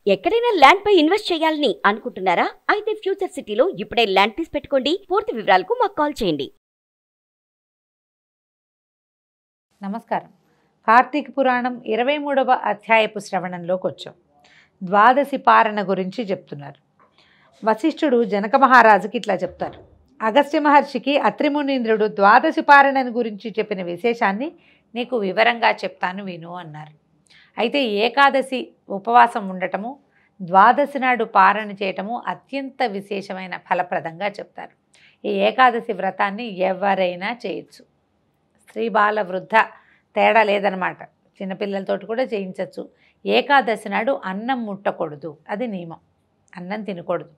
ఎక్కడైనా ల్యాండ్ పై ఇన్వెస్ట్ చేయాలని అనుకుంటున్నారా? అయితే ఫ్యూచర్ సిటీలో ఇప్పుడే ల్యాండ్ తీసి పెట్టుకోండి. పూర్తి వివరాలకు మాకు కాల్ చేయండి. నమస్కారం. కార్తీక పురాణం 23వ అధ్యాయపు శ్రవణంలోకి వచ్చాం. ద్వాదశి పారణ గురించి చెప్తున్నారు. వశిష్ఠుడు జనక మహారాజుకి ఇట్లా చెప్తారు. అగస్త్య మహర్షికి అత్రిమునీంద్రుడు ద్వాదశి పారణను గురించి చెప్పిన విశేషాన్ని నీకు వివరంగా చెప్తాను విను అన్నారు. అయితే ఏకాదశి ఉపవాసం ఉండటము, ద్వాదశి నాడు పారణ చేయటము అత్యంత విశేషమైన ఫలప్రదంగా చెప్తారు. ఈ ఏకాదశి వ్రతాన్ని ఎవరైనా చేయొచ్చు. స్త్రీ బాల వృద్ధ తేడా లేదనమాట. చిన్నపిల్లలతోటి కూడా చేయించవచ్చు. ఏకాదశి నాడు అన్నం ముట్టకూడదు, అది నియమం. అన్నం తినకూడదు.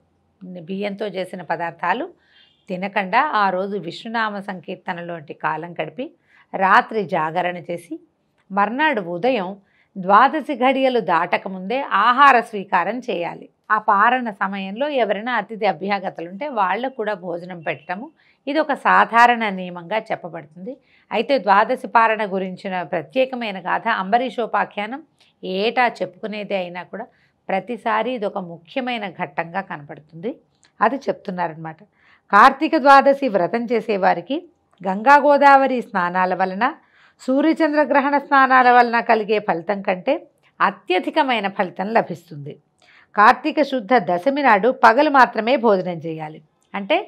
బియ్యంతో చేసిన పదార్థాలు తినకుండా ఆ రోజు విష్ణునామ సంకీర్తనలోంటి కాలం గడిపి రాత్రి జాగరణ చేసి మర్నాడు ఉదయం ద్వాదశి ఘడియలు దాటకముందే ఆహార స్వీకారం చేయాలి. ఆ పారణ సమయంలో ఎవరైనా అతిథి అభ్యాగతలుంటే వాళ్ళకు కూడా భోజనం పెట్టడము ఇది ఒక సాధారణ నియమంగా చెప్పబడుతుంది. అయితే ద్వాదశి పారణ గురించిన ప్రత్యేకమైన గాథ అంబరీషోపాఖ్యానం ఏటా చెప్పుకునేదే అయినా కూడా ప్రతిసారి ఇది ఒక ముఖ్యమైన ఘట్టంగా కనపడుతుంది. అది చెప్తున్నారనమాట. కార్తీక ద్వాదశి వ్రతం చేసేవారికి గంగా గోదావరి స్నానాల వలన, సూర్యచంద్రగ్రహణ స్నానాల వలన కలిగే ఫలితం కంటే అత్యధికమైన ఫలితం లభిస్తుంది. కార్తీక శుద్ధ దశమి నాడు పగలు మాత్రమే భోజనం చేయాలి. అంటే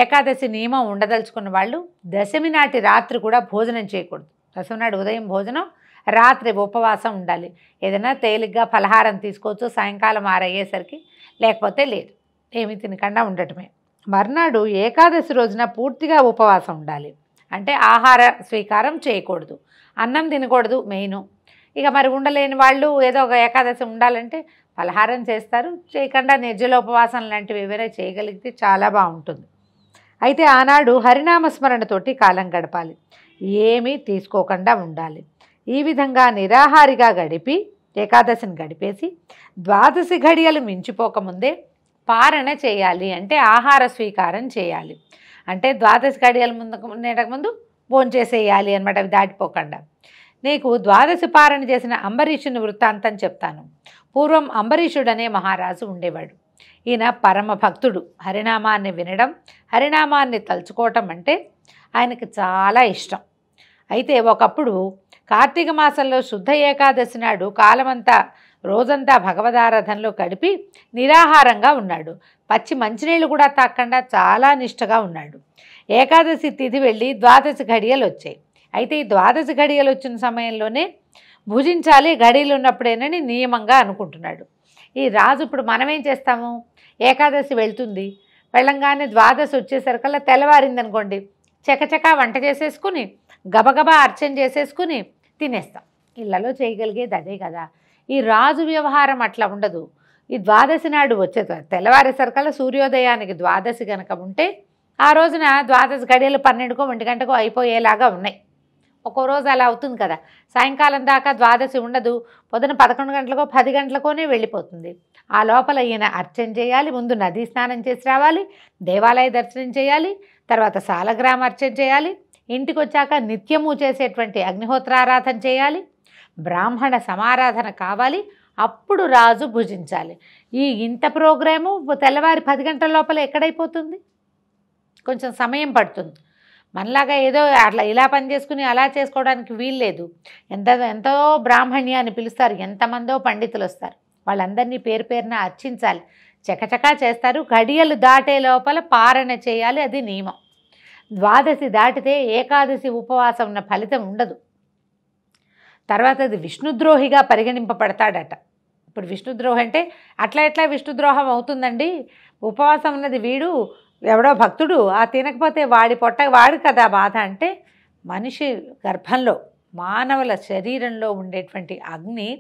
ఏకాదశి నియమం ఉండదలుచుకున్న వాళ్ళు దశమి నాటి రాత్రి కూడా భోజనం చేయకూడదు. దశమి నాడు ఉదయం భోజనం, రాత్రి ఉపవాసం ఉండాలి. ఏదైనా తేలిగ్గా ఫలహారం తీసుకోవచ్చు సాయంకాలం 6 అయ్యేసరికి, లేకపోతే లేదు, ఏమి తినకుండా ఉండటమే. మర్నాడు ఏకాదశి రోజున పూర్తిగా ఉపవాసం ఉండాలి. అంటే ఆహార స్వీకారం చేయకూడదు, అన్నం తినకూడదు మెయిన్. ఇక మరి ఉండలేని వాళ్ళు ఏదో ఒక ఏకాదశి ఉండాలంటే ఫలహారం చేస్తారు. చేయకుండా నిర్జల ఉపవాసం లాంటివి ఏవైనా చేయగలిగితే చాలా బాగుంటుంది. అయితే ఆనాడు హరినామస్మరణతోటి కాలం గడపాలి, ఏమీ తీసుకోకుండా ఉండాలి. ఈ విధంగా నిరాహారిగా గడిపి ఏకాదశిని గడిపేసి ద్వాదశి ఘడియలు మించిపోకముందే పారణ చేయాలి. అంటే ఆహార స్వీకారం చేయాలి. అంటే ద్వాదశి ఘడియల ముందు భోంచేసేయాలి అనమాట, అవి దాటిపోకుండా. నీకు ద్వాదశి పారణ చేసిన అంబరీషుని వృత్తాంతం చెప్తాను. పూర్వం అంబరీషుడనే మహారాజు ఉండేవాడు. ఈయన పరమ భక్తుడు. హరినామాన్ని వినడం, హరినామాన్ని తలుచుకోవటం అంటే ఆయనకి చాలా ఇష్టం. అయితే ఒకప్పుడు కార్తీక మాసంలో శుద్ధ ఏకాదశి నాడు కాలమంతా రోజంతా భగవదారాధనలో గడిపి నిరాహారంగా ఉన్నాడు. పచ్చి మంచినీళ్ళు కూడా తాకుండా చాలా నిష్టగా ఉన్నాడు. ఏకాదశి తిథి వెళ్ళి ద్వాదశి ఘడియలు వచ్చాయి. అయితే ఈ ద్వాదశి ఘడియలు వచ్చిన సమయంలోనే భుజించాలి, ఘడియలు ఉన్నప్పుడేనని నియమంగా అనుకుంటున్నాడు. ఈ రాజు ఇప్పుడు మనమేం చేస్తాము, ఏకాదశి వెళ్తుంది, వెళ్ళంగానే ద్వాదశి వచ్చేసరికల్లా తెల్లవారిందనుకోండి, చకచకా వంట చేసేసుకుని గబగబా అర్చన చేసేసుకుని తినేస్తాం. ఇళ్లలో చేయగలిగేది అదే కదా. ఈ రాజు వ్యవహారం అట్లా ఉండదు. ఈ ద్వాదశి నాడు వచ్చే తెల్లవారేసరికల్లా సూర్యోదయానికి ద్వాదశి కనుక ఉంటే ఆ రోజున ద్వాదశి గడియలు 12కో 1 గంటకో అయిపోయేలాగా ఉన్నాయి. ఒక్కో రోజు అలా అవుతుంది కదా. సాయంకాలం దాకా ద్వాదశి ఉండదు, పొద్దున 11 గంటలకో 10 గంటలకోనే వెళ్ళిపోతుంది. ఆ లోపల ఈయన అర్చన చేయాలి, ముందు నదీ స్నానం చేసి రావాలి, దేవాలయ దర్శనం చేయాలి, తర్వాత సాలగ్రామ అర్చన చేయాలి, ఇంటికి వచ్చాక నిత్యము చేసేటువంటి అగ్నిహోత్రారాధన చేయాలి, బ్రాహ్మణ సమారాధన కావాలి, అప్పుడు రాజు భుజించాలి. ఇంత ప్రోగ్రాము తెల్లవారి 10 గంటల లోపల ఎక్కడైపోతుంది? కొంచెం సమయం పడుతుంది. మనలాగా ఏదో అట్లా ఇలా పని చేసుకుని అలా చేసుకోవడానికి వీల్లేదు. ఎంతో బ్రాహ్మణ్యాన్ని పిలుస్తారు, ఎంతమందో పండితులు వస్తారు, వాళ్ళందరినీ పేరు పేరున అర్చించాలి, చకచకా చేస్తారు. ఘడియలు దాటే లోపల పారణ చేయాలి, అది నియమం. ద్వాదశి దాటితే ఏకాదశి ఉపవాసం ఉన్న ఫలితం ఉండదు. తర్వాత అది విష్ణుద్రోహిగా పరిగణింపబడతాడట. ఇప్పుడు విష్ణుద్రోహి అంటే అట్లా ఎట్లా విష్ణుద్రోహం అవుతుందండి, ఉపవాసం ఉన్నది వీడు ఎవడో భక్తుడు, ఆ తినకపోతే వాడి వాడు కదా బాధ. అంటే మనిషి గర్భంలో మానవుల శరీరంలో ఉండేటువంటి అగ్ని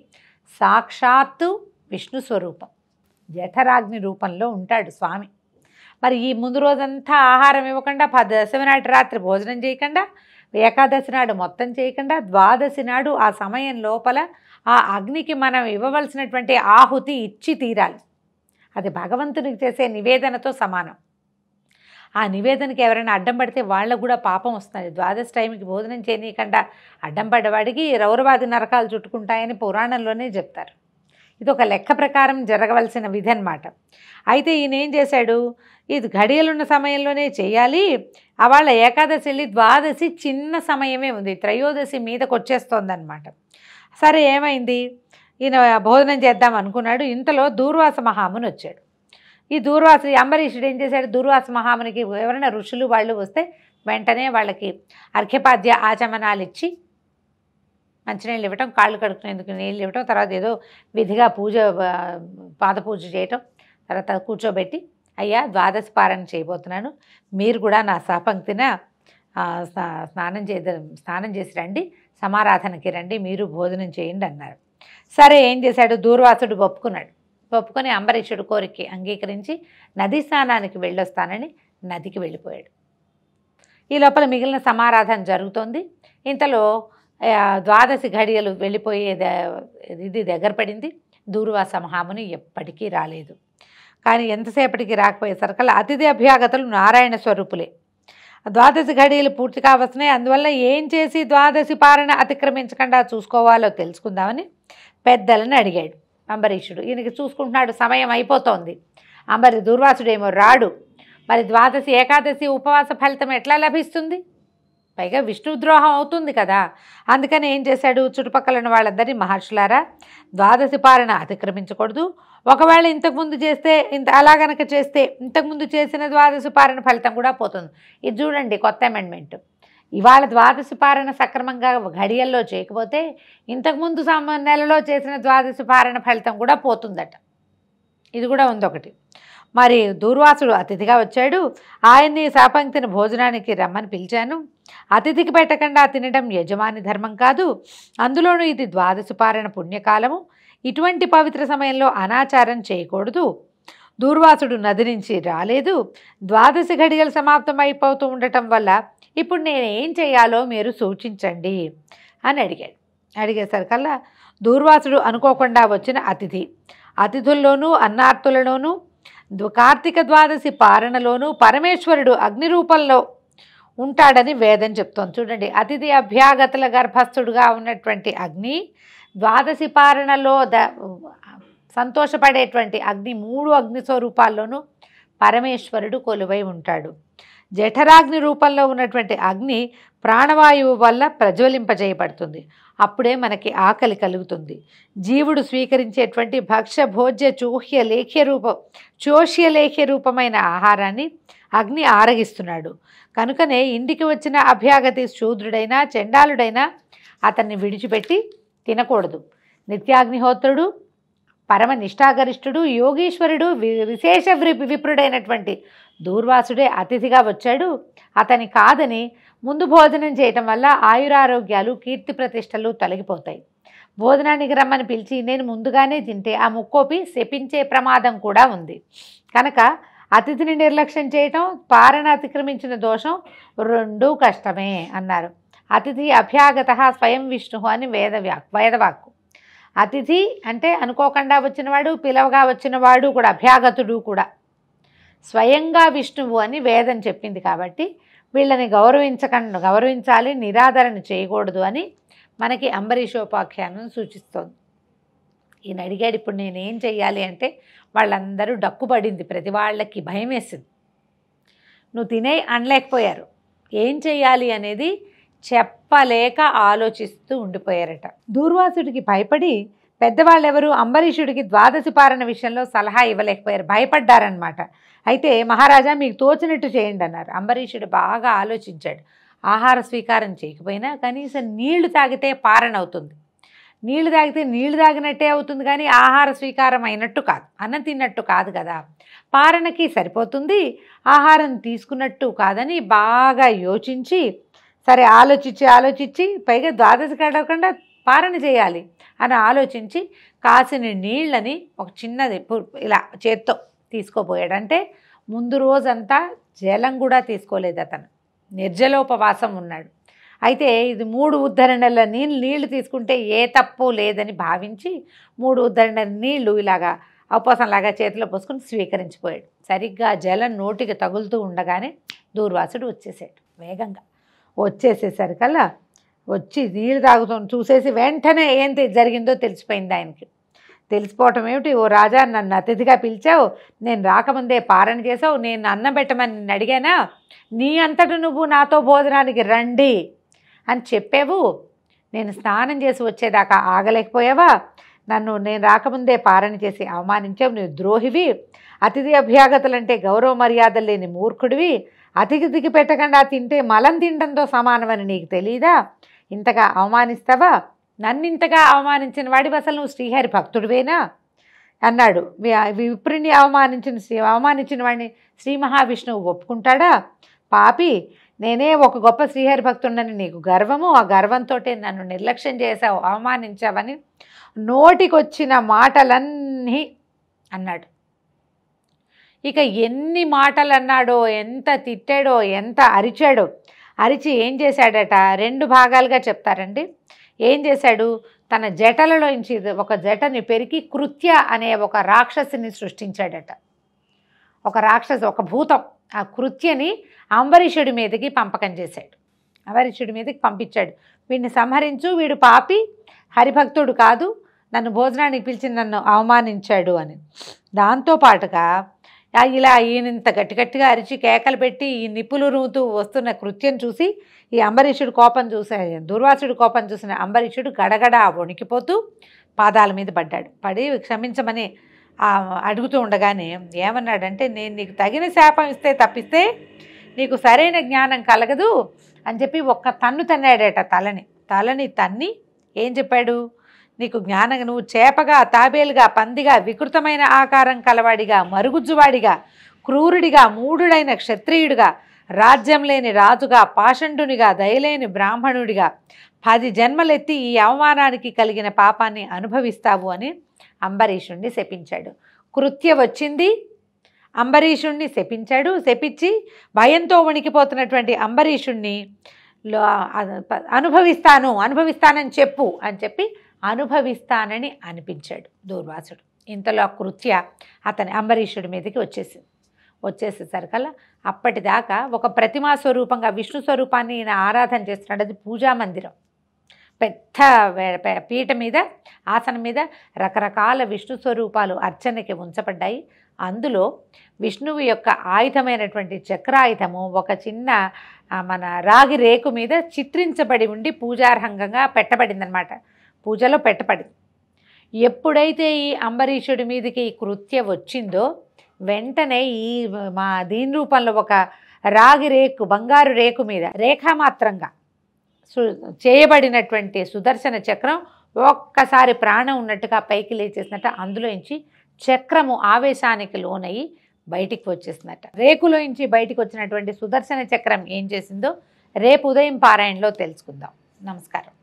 సాక్షాత్తు విష్ణు స్వరూపం, జఠరాగ్ని రూపంలో ఉంటాడు స్వామి. మరి ఈ ముందు రోజంతా ఆహారం ఇవ్వకుండా, దశమి నాటి రాత్రి భోజనం చేయకుండా, ఏకాదశి నాడు మొత్తం చేయకుండా, ద్వాదశి నాడు ఆ సమయం లోపల ఆ అగ్నికి మనం ఇవ్వవలసినటువంటి ఆహుతి ఇచ్చి తీరాలి. అది భగవంతునికి చేసే నివేదనతో సమానం. ఆ నివేదనకి ఎవరైనా అడ్డం పడితే వాళ్ళకు కూడా పాపం వస్తుంది. ద్వాదశి టైంకి భోజనం చేయనీయకుండా అడ్డం పడ్డవాడికి రౌరవాది నరకాలు చుట్టుకుంటాయని పురాణంలోనే చెప్తారు. ఇది ఒక లెక్క ప్రకారం జరగవలసిన విధి అన్నమాట. అయితే ఈయన ఏం చేశాడు, ఇది ఘడియలున్న సమయంలోనే చేయాలి, అవాళ ఏకాదశి వెళ్ళి ద్వాదశి చిన్న సమయమే ఉంది, త్రయోదశి మీదకి వచ్చేస్తోందనమాట. సరే ఏమైంది, ఈయన భోజనం చేద్దాం అనుకున్నాడు. ఇంతలో దూర్వాస మహాముని వచ్చాడు. ఈ దూర్వాసుడు అంబరీషుడు ఏం చేశాడు, దూర్వాస మహామునికి ఎవరైనా ఋషులు వాళ్ళు వస్తే వెంటనే వాళ్ళకి అర్ఘ్యపాద్య ఆచమనాలు ఇచ్చి మంచినీళ్ళు ఇవ్వటం, కాళ్ళు కడుక్కునేందుకు నీళ్ళు ఇవ్వటం, తర్వాత ఏదో విధిగా పూజ పాద పూజ చేయటం, తర్వాత కూర్చోబెట్టి అయ్యా ద్వాదశి పారాయణ చేయబోతున్నాను, మీరు కూడా నా సహపంక్తిన స్నానం చేసి రండి, సమారాధనకి రండి, మీరు భోజనం చేయండి అన్నారు. సరే ఏం చేశాడు, దూర్వాసుడు ఒప్పుకొని అంబరీషుడు కోరిక అంగీకరించి నదీ స్నానానికి వెళ్ళొస్తానని నదికి వెళ్ళిపోయాడు. ఈ లోపల మిగిలిన సమారాధన జరుగుతోంది. ఇంతలో ద్వాదశి ఘడియలు వెళ్ళిపోయే ఇది దగ్గర పడింది. దూర్వాస మహాముని ఎప్పటికీ రాలేదు. కానీ ఎంతసేపటికి రాకపోయేసరికల్లా అతిథి అభ్యాగతులు నారాయణ స్వరూపులే. ద్వాదశి ఘడియలు పూర్తి కావస్తున్నాయి. అందువల్ల ఏం చేసి ద్వాదశి పారణ అతిక్రమించకుండా చూసుకోవాలో తెలుసుకుందామని పెద్దలను అడిగాడు అంబరీషుడు. ఈయనకి చూసుకుంటున్నాడు, సమయం అయిపోతోంది. దూర్వాసుడేమో రాడు. మరి ద్వాదశి ఏకాదశి ఉపవాస ఫలితం ఎట్లా లభిస్తుంది, పైగా విష్ణుద్రోహం అవుతుంది కదా. అందుకని ఏం చేశాడు, చుట్టుపక్కల వాళ్ళందరినీ మహర్షులారా ద్వాదశి పారణ అతిక్రమించకూడదు, ఒకవేళ ఇంతకుముందు చేస్తే అలా గనక చేస్తే ఇంతకుముందు చేసిన ద్వాదశి పారణ ఫలితం కూడా పోతుంది. ఇది చూడండి కొత్త అమెండ్మెంట్. ఇవాళ ద్వాదశి పారణ సక్రమంగా ఘడియల్లో చేయకపోతే ఇంతకుముందు నెలలో చేసిన ద్వాదశి పారణ ఫలితం కూడా పోతుందట. ఇది కూడా ఉంది ఒకటి. మరి దూర్వాసుడు అతిథిగా వచ్చాడు, ఆయన్ని సహపంక్తిని భోజనానికి రమ్మని పిలిచాను. అతిథికి పెట్టకుండా తినడం యజమాని ధర్మం కాదు, అందులోనూ ఇది ద్వాదశి పారణ పుణ్యకాలము, ఇటువంటి పవిత్ర సమయంలో అనాచారం చేయకూడదు. దూర్వాసుడు నది నుంచి రాలేదు, ద్వాదశి ఘడియలు సమాప్తం అయిపోతూ ఉండటం వల్ల ఇప్పుడు నేను ఏం చేయాలో మీరు సూచించండి అని అడిగేసరికల్లా దూర్వాసుడు అనుకోకుండా వచ్చిన అతిథుల్లోనూ అన్నార్తులలోనూ కార్తీక ద్వాదశి పారణలోనూ పరమేశ్వరుడు అగ్ని రూపంలో ఉంటాడని వేదం చెప్తోంది. చూడండి, అతిథి అభ్యాగతుల గర్భస్థుడుగా ఉన్నటువంటి అగ్ని, ద్వాదశి పారణలో సంతోషపడేటువంటి అగ్ని, 3 అగ్ని స్వరూపాల్లోనూ పరమేశ్వరుడు కొలువై ఉంటాడు. జఠరాగ్ని రూపంలో ఉన్నటువంటి అగ్ని ప్రాణవాయువు వల్ల ప్రజ్వలింపజేయబడుతుంది. అప్పుడే మనకి ఆకలి కలుగుతుంది. జీవుడు స్వీకరించేటువంటి భక్ష్య భోజ్య చోష్యలేఖ్య రూపమైన ఆహారాన్ని అగ్ని ఆరగిస్తున్నాడు. కనుకనే ఇంటికి వచ్చిన అభ్యాగతి శూద్రుడైనా చండాలుడైనా అతన్ని విడిచిపెట్టి తినకూడదు. నిత్యాగ్నిహోత్రుడు, పరమ నిష్ఠాగరిష్ఠుడు, యోగీశ్వరుడు, విశేష విప్రుడైనటువంటి దూర్వాసుడే అతిథిగా వచ్చాడు. అతని కాదని ముందు భోజనం చేయటం వల్ల ఆయురారోగ్యాలు కీర్తి ప్రతిష్టలు తొలగిపోతాయి. భోజనానికి రమ్మని పిలిచి నేను ముందుగానే తింటే ఆ ముక్కోపి శపించే ప్రమాదం కూడా ఉంది. కనుక అతిథిని నిర్లక్ష్యం చేయటం, పారణ అతిక్రమించిన దోషం రెండూ కష్టమే అన్నారు. అతిథి అభ్యాగత స్వయం విష్ణు అని వేదవాక్కు. అతిథి అంటే అనుకోకుండా వచ్చినవాడు, పిలవగా వచ్చినవాడు కూడా, అభ్యాగతుడు కూడా స్వయంగా విష్ణువు అని వేదం చెప్పింది. కాబట్టి వీళ్ళని గౌరవించాలి, నిరాదరణ చేయకూడదు అని మనకి అంబరీషోపాఖ్యానం సూచిస్తోంది. ఈయన అడిగాడు, ఇప్పుడు నేనేం చెయ్యాలి అంటే వాళ్ళందరూ డక్కుపడింది, ప్రతి వాళ్ళకి భయం వేసింది. నువ్వు తినే అనలేకపోయారు, ఏం చెయ్యాలి అనేది చెప్పలేక ఆలోచిస్తూ ఉండిపోయారట. దూర్వాసుడికి భయపడి పెద్దవాళ్ళెవరు అంబరీషుడికి ద్వాదశి పారణ విషయంలో సలహా ఇవ్వలేకపోయారు, భయపడ్డారనమాట. అయితే మహారాజా మీకు తోచినట్టు చేయండి అన్నారు. అంబరీషుడు బాగా ఆలోచించాడు. ఆహార స్వీకారం చేయకపోయినా కనీసం నీళ్లు తాగితే పారణ అవుతుంది, నీళ్లు తాగితే నీళ్లు తాగినట్టే అవుతుంది, కానీ ఆహార స్వీకారం అయినట్టు కాదు, అన్నం తిన్నట్టు కాదు కదా, పారణకి సరిపోతుంది, ఆహారం తీసుకున్నట్టు కాదని బాగా యోచించి, సరే ఆలోచించి పైగా ద్వాదశి గడవకుండా పారణ చేయాలి అని ఆలోచించి కాసిన నీళ్ళని ఒక చిన్నది ఇలా చేత్తో తీసుకోపోయాడు. అంటే ముందు రోజంతా జలం కూడా తీసుకోలేదు, అతను నిర్జలోపవాసం ఉన్నాడు. అయితే ఇది 3 ఉద్ధరణల నీళ్లు తీసుకుంటే ఏ తప్పు లేదని భావించి 3 ఉద్ధరణల నీళ్లు ఇలాగా ఉపవాసంలాగా చేతిలో పోసుకొని స్వీకరించిపోయాడు. సరిగ్గా జలం నోటికి తగులుతూ ఉండగానే దూర్వాసుడు వచ్చేసాడు. వేగంగా వచ్చేసేసరికల్లా వచ్చి నీళ్ళు తాగుతూ చూసేసి వెంటనే ఏం జరిగిందో తెలిసిపోయింది ఆయనకి. తెలిసిపోవటం ఏమిటి? ఓ రాజా, నన్ను అతిథిగా పిలిచావు, నేను రాకముందే పారణ చేసావు, నేను అన్నం పెట్టమని నిన్ను అడిగానా? నీ అంతట నువ్వు నాతో భోజనానికి రండి అని చెప్పావు, నేను స్నానం చేసి వచ్చేదాకా ఆగలేకపోయావా? నేను రాకముందే పారణ చేసి అవమానించావు, నువ్వు ద్రోహివి, అతిథి అభ్యాగతులంటే గౌరవ మర్యాదలు లేని మూర్ఖుడివి, అతిథికి పెట్టకుండా తింటే మలం తినడంతో సమానమని నీకు తెలీదా? ఇంతగా అవమానిస్తావా? నన్నింతగా అవమానించిన వాడివి అసలు నువ్వు శ్రీహరి భక్తుడివేనా అన్నాడు. విప్రుని అవమానించిన వాడిని శ్రీ మహావిష్ణువు ఒప్పుకుంటాడా? పాపి, నేనే ఒక గొప్ప శ్రీహరి భక్తుడని నీకు గర్వము, ఆ గర్వంతో నన్ను నిర్లక్ష్యం చేశావు, అవమానించావని నోటికొచ్చిన మాటలన్నీ అన్నాడు. ఇక ఎన్ని మాటలు అన్నాడో, ఎంత తిట్టాడో, ఎంత అరిచాడో. అరిచి ఏం చేశాడట? 2 భాగాలుగా చెప్తారండి. ఏం చేశాడు? తన జటలలోంచి ఒక జటని పెరికి కృత్య అనే ఒక రాక్షసిని సృష్టించాడట. ఒక భూతం. ఆ కృత్యని అంబరీషుడి మీదకి పంపకం చేశాడు. అంబరీషుడి మీదకి పంపించాడు. వీడిని సంహరించు, వీడు పాపి, హరిభక్తుడు కాదు, నన్ను భోజనానికి పిలిచి నన్ను అవమానించాడు అని. దాంతోపాటుగా ఇలా ఈయనంత గట్టిగా అరిచి కేకలు పెట్టి ఈ నిప్పులు రూతూ వస్తున్న కృత్యం చూసి ఈ అంబరీషుడు కోపం దుర్వాసుడు కోపం చూసిన అంబరీషుడు గడగడ వణికిపోతూ పాదాల మీద పడ్డాడు. పడి క్షమించమని అడుగుతూ ఉండగానే ఏమన్నాడంటే, నేను నీకు తగిన శాపం తప్పిస్తే నీకు సరైన జ్ఞానం కలగదు అని చెప్పి ఒక్క తన్ను తన్నాడట. తలని తన్ని ఏం చెప్పాడు? నీకు జ్ఞానం, నువ్వు చేపగా, తాబేలుగా, పందిగా, వికృతమైన ఆకారం కలవాడిగా, మరుగుజ్జువాడిగా, క్రూరుడిగా, మూఢుడైన క్షత్రియుడిగా, రాజ్యం లేని రాజుగా, పాషండునిగా, దయలేని బ్రాహ్మణుడిగా 10 జన్మలెత్తి ఈ అవమానానికి కలిగిన పాపాన్ని అనుభవిస్తావు అని అంబరీషుణ్ణి శపించాడు. కృత్య వచ్చింది, అంబరీషుణ్ణి శపించాడు. శపించి భయంతో వణికిపోతున్నటువంటి అంబరీషుణ్ణి అనుభవిస్తానని చెప్పు అని చెప్పి అనుభవిస్తానని అనిపించాడు దూర్వాసుడు. ఇంతలో కృత్య అతని అంబరీషుడి మీదకి వచ్చేసేసరికల్లా అప్పటిదాకా ఒక ప్రతిమా స్వరూపంగా విష్ణు స్వరూపాన్ని ఈయన ఆరాధన చేస్తున్నాడు. అది పూజా మందిరం. పెద్ద పీట మీద, ఆసనం మీద రకరకాల విష్ణు స్వరూపాలు అర్చనకి ఉంచబడ్డాయి. అందులో విష్ణువు యొక్క ఆయుధమైనటువంటి చక్రాయుధము ఒక చిన్న మన రాగి రేకు మీద చిత్రించబడి ఉండి పూజార్హంగా పెట్టబడిందనమాట. పూజలో పెట్టబడింది. ఎప్పుడైతే ఈ అంబరీషుడి మీదకి ఈ కృత్య వచ్చిందో వెంటనే దీని రూపంలో ఒక రాగి రేకు, బంగారు రేకు మీద రేఖామాత్రంగా చేయబడినటువంటి సుదర్శన చక్రం ఒక్కసారి ప్రాణం ఉన్నట్టుగా పైకి లేచేసినట్టు అందులోంచి చక్రము ఆవేశానికి లోనయ్యి బయటికి వచ్చేసినట్ట. రేకులోంచి బయటికి వచ్చినటువంటి సుదర్శన చక్రం ఏం చేసిందో రేపు ఉదయం పారాయణలో తెలుసుకుందాం. నమస్కారం.